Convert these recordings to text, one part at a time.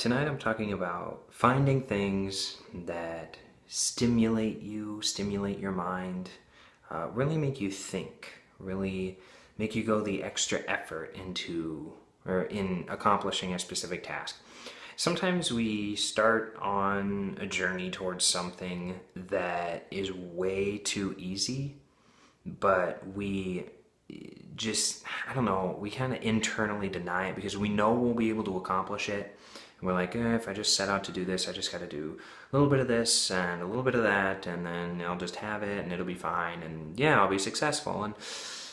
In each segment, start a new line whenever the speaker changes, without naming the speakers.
Tonight I'm talking about finding things that stimulate you, stimulate your mind, really make you think, really make you go the extra effort into or in accomplishing a specific task. Sometimes we start on a journey towards something that is way too easy, but we just, I don't know, we kind of internally deny it because we know we'll be able to accomplish it. And we're like, if I just set out to do this, I just got to do a little bit of this and a little bit of that, and then I'll just have it and it'll be fine, and yeah, I'll be successful. And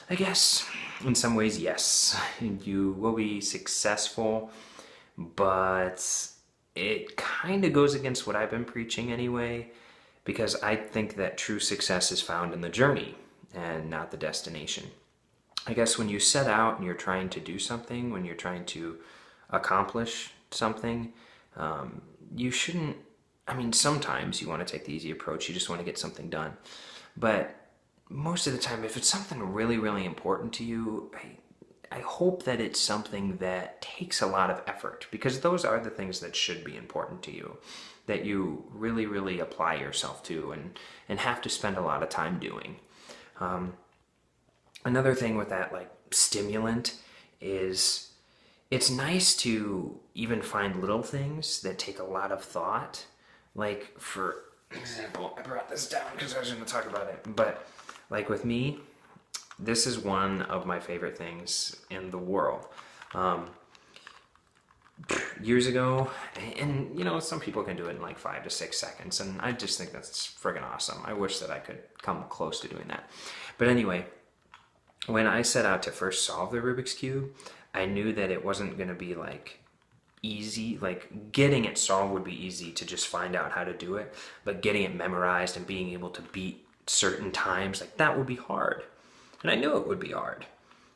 I guess in some ways, yes, you will be successful, but it kind of goes against what I've been preaching anyway, because I think that true success is found in the journey and not the destination. I guess when you set out and you're trying to do something, when you're trying to accomplish something, you shouldn't, I mean, sometimes you want to take the easy approach, you just want to get something done. But most of the time, if it's something really, really important to you, I hope that it's something that takes a lot of effort, because those are the things that should be important to you, that you really, really apply yourself to and have to spend a lot of time doing. Another thing with that, like, stimulant is it's nice to even find little things that take a lot of thought. Like, for example, I brought this down because I was going to talk about it, but like with me, this is one of my favorite things in the world. Years ago, and you know, some people can do it in like 5 to 6 seconds, and I just think that's friggin' awesome. I wish that I could come close to doing that. But anyway, when I set out to first solve the Rubik's Cube, I knew that it wasn't going to be like easy, like getting it solved would be easy to just find out how to do it, but getting it memorized and being able to beat certain times, like that would be hard. And I knew it would be hard,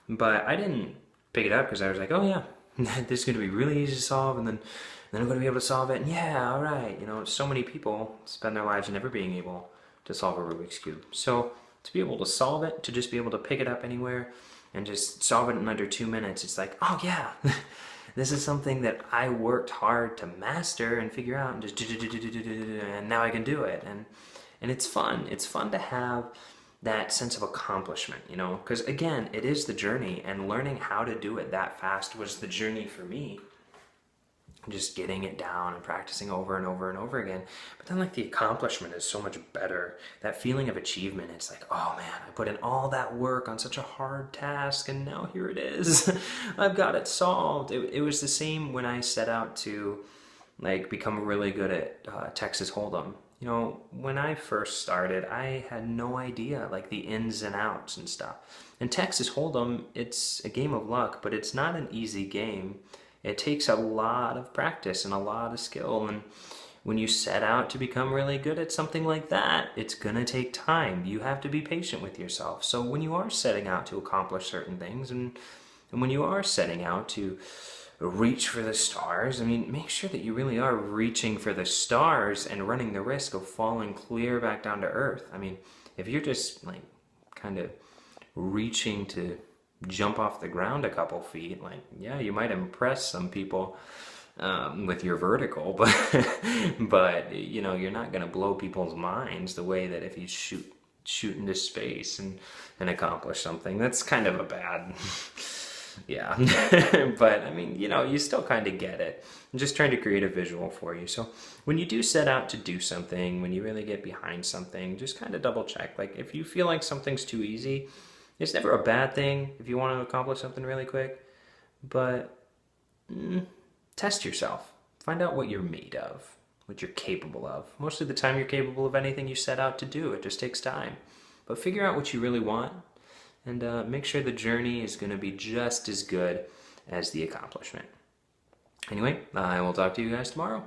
but I didn't pick it up because I was like, oh yeah, this is going to be really easy to solve, and then I'm going to be able to solve it, and yeah, all right. You know, so many people spend their lives never being able to solve a Rubik's Cube. So to be able to solve it, to just be able to pick it up anywhere and just solve it in under 2 minutes, it's like, oh yeah, this is something that I worked hard to master and figure out, and just and now I can do it. And it's fun. It's fun to have that sense of accomplishment, you know, because again, it is the journey, and learning how to do it that fast was the journey for me. Just getting it down and practicing over and over and over again. But then, like, the accomplishment is so much better. That feeling of achievement, it's like, oh man, I put in all that work on such a hard task, and now here it is. I've got it solved. It was the same when I set out to like become really good at Texas Hold'em. You know, when I first started, I had no idea like the ins and outs and stuff. And Texas Hold'em, it's a game of luck, but it's not an easy game. It takes a lot of practice and a lot of skill, and when you set out to become really good at something like that, it's gonna take time. You have to be patient with yourself. So when you are setting out to accomplish certain things, and when you are setting out to reach for the stars, I mean, make sure that you really are reaching for the stars and running the risk of falling clear back down to earth. I mean, if you're just like kind of reaching to jump off the ground a couple feet, like, yeah, you might impress some people with your vertical, but you know, you're not going to blow people's minds the way that if you shoot into space and accomplish something. That's kind of a bad yeah. But I mean, you know, you still kind of get it. I'm just trying to create a visual for you. So when you do set out to do something, when you really get behind something, just kind of double check. Like, if you feel like something's too easy, it's never a bad thing if you want to accomplish something really quick, but test yourself. Find out what you're made of, what you're capable of. Most of the time you're capable of anything you set out to do. It just takes time. But figure out what you really want, and make sure the journey is going to be just as good as the accomplishment. Anyway, I will talk to you guys tomorrow.